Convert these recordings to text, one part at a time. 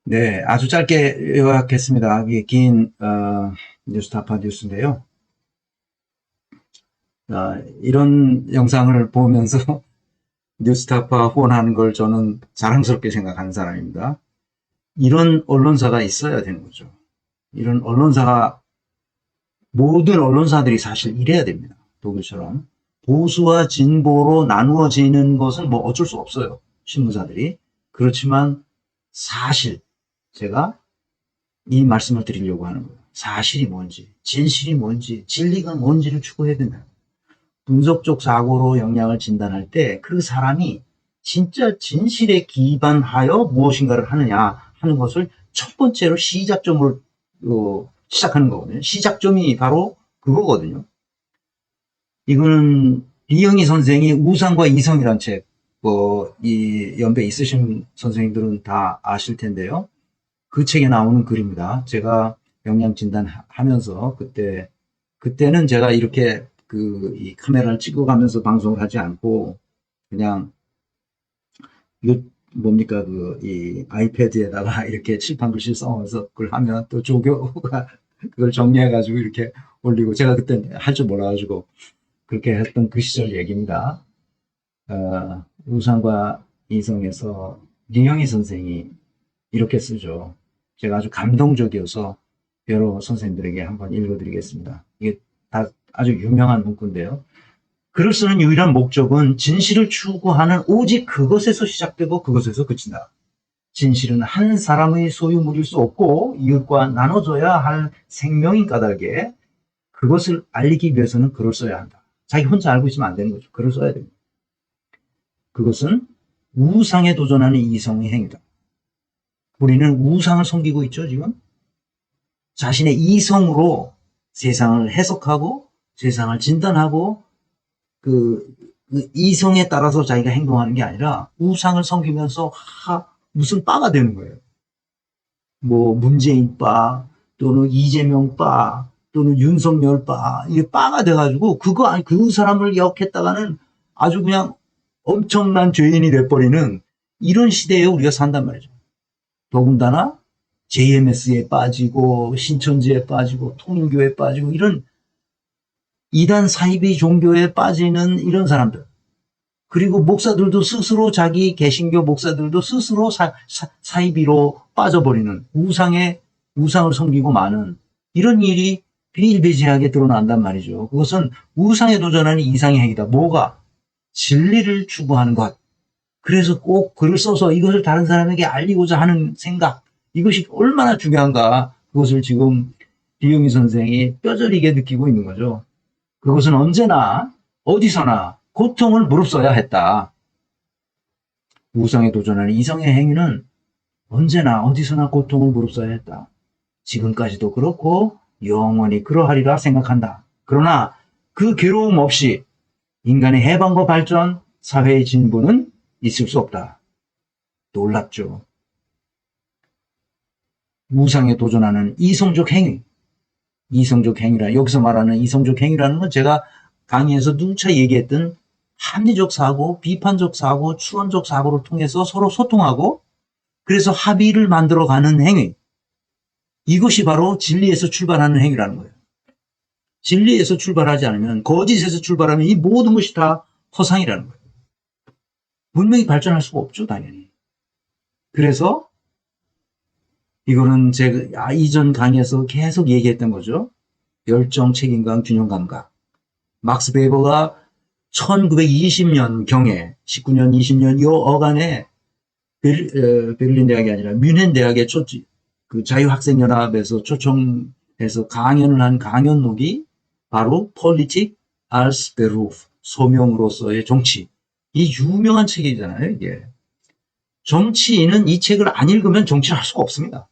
네, 아주 짧게 요약했습니다. 이게 긴 뉴스타파 뉴스인데요. 이런 영상을 보면서 뉴스타파 후원하는 걸 저는 자랑스럽게 생각하는 사람입니다. 이런 언론사가 있어야 되는 거죠. 이런 언론사가, 모든 언론사들이 사실 이래야 됩니다. 독일처럼 보수와 진보로 나누어지는 것은 뭐 어쩔 수 없어요. 신문사들이. 그렇지만 사실, 제가 이 말씀을 드리려고 하는 거예요. 사실이 뭔지, 진실이 뭔지, 진리가 뭔지를 추구해야 된다. 분석적 사고로 역량을 진단할 때 그 사람이 진짜 진실에 기반하여 무엇인가를 하느냐 하는 것을 첫 번째로 시작점으로 시작하는 거거든요. 시작점이 바로 그거거든요. 이거는 이영희 선생이 우상과 이성이란 책, 이 연배 있으신 선생님들은 다 아실 텐데요. 그 책에 나오는 글입니다. 제가 영양 진단하면서 그때는 제가 이렇게 이 카메라를 찍어가면서 방송을 하지 않고 그냥 뭡니까 이 아이패드에다가 이렇게 칠판 글씨 써서 그걸 하면 또 조교가 그걸 정리해가지고 이렇게 올리고, 제가 그때 할 줄 몰라가지고 그렇게 했던 그 시절 얘기입니다. 우상과 이성에서 리영희 선생이 이렇게 쓰죠. 제가 아주 감동적이어서 여러 선생님들에게 한번 읽어드리겠습니다. 이게 다 아주 유명한 문구인데요. 글을 쓰는 유일한 목적은 진실을 추구하는 오직 그것에서 시작되고 그것에서 그친다. 진실은 한 사람의 소유물일 수 없고 이웃과 나눠줘야 할 생명인 까닭에 그것을 알리기 위해서는 글을 써야 한다. 자기 혼자 알고 있으면 안 되는 거죠. 글을 써야 됩니다. 그것은 우상에 도전하는 이성의 행위다. 우리는 우상을 섬기고 있죠, 지금? 자신의 이성으로 세상을 해석하고 세상을 진단하고 그 이성에 따라서 자기가 행동하는 게 아니라 우상을 섬기면서 무슨 바가 되는 거예요. 뭐 문재인 바 또는 이재명 바 또는 윤석열 바, 이게 바가 돼가지고 그 사람을 역했다가는 아주 그냥 엄청난 죄인이 돼버리는 이런 시대에 우리가 산단 말이죠. 더군다나 JMS에 빠지고 신천지에 빠지고 통일교에 빠지고 이런 이단 사이비 종교에 빠지는 이런 사람들, 그리고 목사들도 스스로, 자기 개신교 목사들도 스스로 사이비로 빠져버리는, 우상을 섬기고 마는 이런 일이 비일비재하게 드러난단 말이죠. 그것은 우상에 도전하는 이상의 행위다. 뭐가? 진리를 추구하는 것. 그래서 꼭 글을 써서 이것을 다른 사람에게 알리고자 하는 생각, 이것이 얼마나 중요한가, 그것을 지금 이영희 선생이 뼈저리게 느끼고 있는 거죠. 그것은 언제나 어디서나 고통을 무릅써야 했다. 우상에 도전하는 이성의 행위는 언제나 어디서나 고통을 무릅써야 했다. 지금까지도 그렇고 영원히 그러하리라 생각한다. 그러나 그 괴로움 없이 인간의 해방과 발전, 사회의 진보는 있을 수 없다. 놀랍죠. 우상에 도전하는 이성적 행위. 여기서 말하는 이성적 행위라는 건 제가 강의에서 누차 얘기했던 합리적 사고, 비판적 사고, 추론적 사고를 통해서 서로 소통하고 그래서 합의를 만들어가는 행위. 이것이 바로 진리에서 출발하는 행위라는 거예요. 진리에서 출발하지 않으면, 거짓에서 출발하면 이 모든 것이 다 허상이라는 거예요. 문명이 발전할 수가 없죠, 당연히. 그래서 이거는 제가 이전 강의에서 계속 얘기했던 거죠. 열정, 책임감, 균형 감각. 막스 베버가 1920년경에 19년, 20년 요 어간에 베를린 대학이 아니라 뮌헨 대학의 그 자유학생연합에서 초청해서 강연을 한 강연록이 바로 Politik als Beruf, 소명으로서의 정치. 이 유명한 책이잖아요, 이게. 정치인은 이 책을 안 읽으면 정치를 할 수가 없습니다.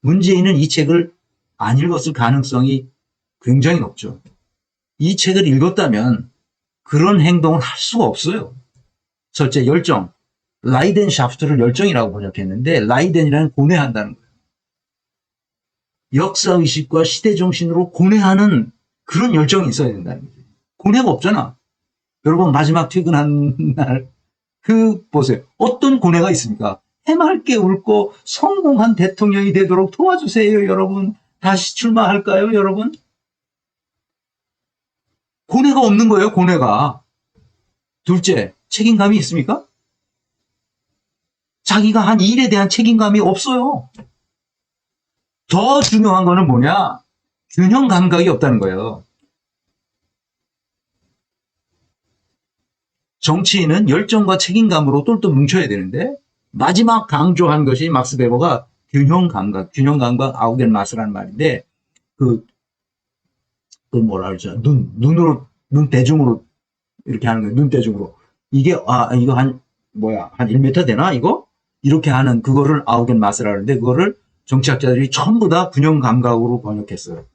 문재인은 이 책을 안 읽었을 가능성이 굉장히 높죠. 이 책을 읽었다면 그런 행동을 할 수가 없어요. 첫째, 열정. 라이덴샤프트를 열정이라고 번역했는데 라이덴이라는 고뇌한다는 거예요. 역사의식과 시대정신으로 고뇌하는 그런 열정이 있어야 된다는 거예요. 고뇌가 없잖아. 여러분 마지막 퇴근한 날 보세요. 어떤 고뇌가 있습니까? 해맑게 웃고 성공한 대통령이 되도록 도와주세요, 여러분. 다시 출마할까요, 여러분? 고뇌가 없는 거예요, 고뇌가. 둘째, 책임감이 있습니까? 자기가 한 일에 대한 책임감이 없어요. 더 중요한 거는 뭐냐? 균형 감각이 없다는 거예요. 정치인은 열정과 책임감으로 똘똘 뭉쳐야 되는데 마지막 강조한 것이 막스 베버가 균형 감각 아우겐마스라는 말인데 그 뭐라 그러죠? 눈 대중으로 이렇게 하는 거예요. 눈 대중으로. 이게 이거 한 1m 되나 이거? 이렇게 하는 그거를 아우겐마스라 하는데 그거를 정치학자들이 전부 다 균형 감각으로 번역했어요.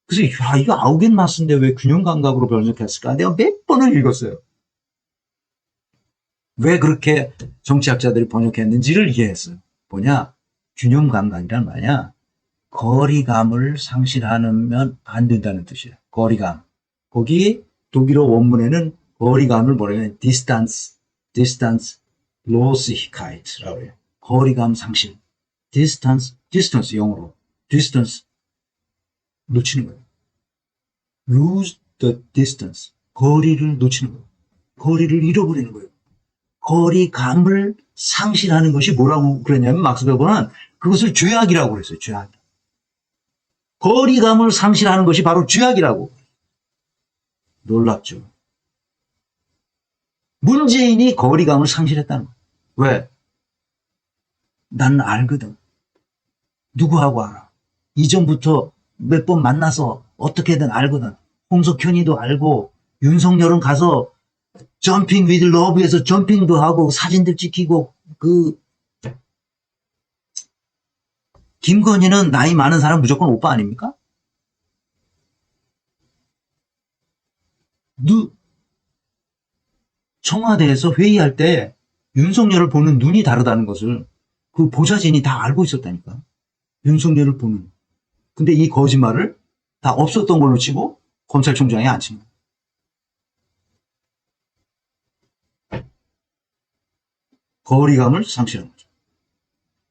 그래서 이거 아우겐마스인데 왜 균형 감각으로 번역했을까? 내가 몇 번을 읽었어요. 왜 그렇게 정치학자들이 번역했는지를 이해했어요. 뭐냐? 균형 감각이란 말이야. 거리감을 상실하면 안 된다는 뜻이에요. 거리감. 거기 독일어 원문에는 거리감을 뭐라 해요? distance losigkeit라고 해요. 거리감 상실. distance 영어로. distance 놓치는 거예요. lose the distance. 거리를 놓치는 거예요. 거리를 잃어버리는 거예요. 거리감을 상실하는 것이 뭐라고 그랬냐면 막스 베버는 그것을 죄악이라고 그랬어요. 죄악. 거리감을 상실하는 것이 바로 죄악이라고. 놀랍죠. 문재인이 거리감을 상실했다는 거예요. 왜? 나는 알거든. 누구하고 알아. 이전부터 몇 번 만나서 어떻게든 알거든. 홍석현이도 알고 윤석열은 가서 점핑 위드 러브에서 점핑도 하고 사진들 찍히고 김건희는 나이 많은 사람 무조건 오빠 아닙니까? 청와대에서 회의할 때 윤석열을 보는 눈이 다르다는 것을 그 보좌진이 다 알고 있었다니까. 윤석열을 보는. 근데 이 거짓말을 다 없었던 걸로 치고 검찰총장이 안 칩니다. 거리감을 상실한 거죠.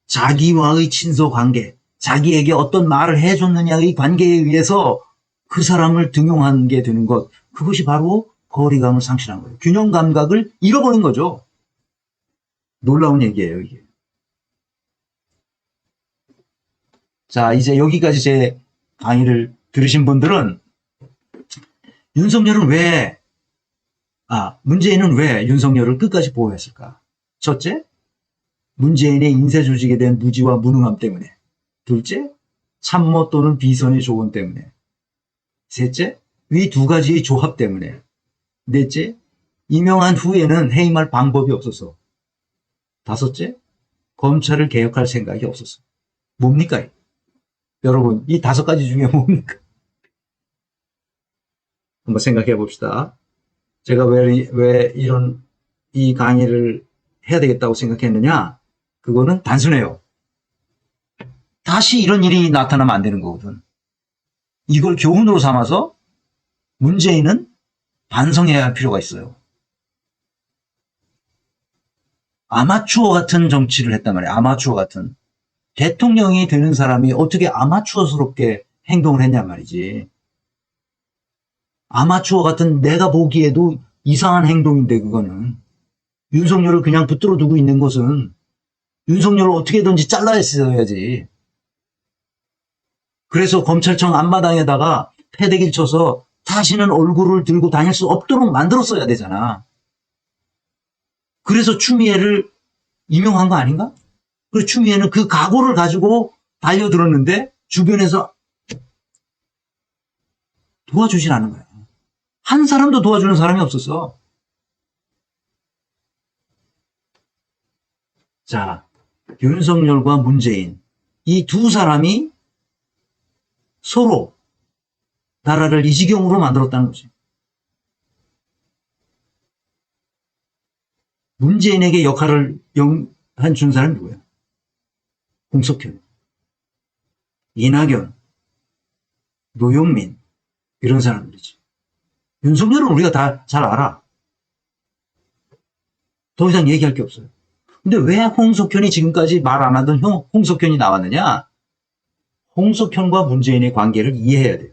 자기와의 친소 관계, 자기에게 어떤 말을 해줬느냐의 관계에 의해서 그 사람을 등용하게 되는 것, 그것이 바로 거리감을 상실한 거예요. 균형 감각을 잃어버린 거죠. 놀라운 얘기예요, 이게. 자, 이제 여기까지 제 강의를 들으신 분들은 문재인은 왜 윤석열을 끝까지 보호했을까? 첫째, 문재인의 인쇄 조직에 대한 무지와 무능함 때문에. 둘째, 참모 또는 비선의 조언 때문에. 셋째, 이 두 가지의 조합 때문에. 넷째, 임명한 후에는 해임할 방법이 없어서. 다섯째, 검찰을 개혁할 생각이 없었어. 뭡니까? 여러분, 이 5가지 중에 뭡니까? 한번 생각해 봅시다. 제가 왜 이 강의를 해야 되겠다고 생각했느냐? 그거는 단순해요. 다시 이런 일이 나타나면 안 되는 거거든. 이걸 교훈으로 삼아서 문재인은 반성해야 할 필요가 있어요. 아마추어 같은 정치를 했단 말이에요. 아마추어 같은. 대통령이 되는 사람이 어떻게 아마추어스럽게 행동을 했냔 말이지. 아마추어 같은 내가 보기에도 이상한 행동인데 그거는. 윤석열을 그냥 붙들어 두고 있는 것은 윤석열을 어떻게든지 잘라냈어야지. 그래서 검찰청 앞마당에다가 패대기를 쳐서 다시는 얼굴을 들고 다닐 수 없도록 만들었어야 되잖아. 그래서 추미애를 임용한 거 아닌가? 그래서 추미애는 그 각오를 가지고 달려들었는데 주변에서 도와주질 않은 거야. 한 사람도 도와주는 사람이 없었어. 자, 윤석열과 문재인 이 두 사람이 서로 나라를 이 지경으로 만들었다는 거지. 문재인에게 역할을 준 사람이 누구야? 홍석현, 이낙연, 노영민 이런 사람들이지. 윤석열은 우리가 다 잘 알아. 더 이상 얘기할 게 없어요. 근데 왜 홍석현이 지금까지 말 안 하던 홍석현이 나왔느냐? 홍석현과 문재인의 관계를 이해해야 돼요.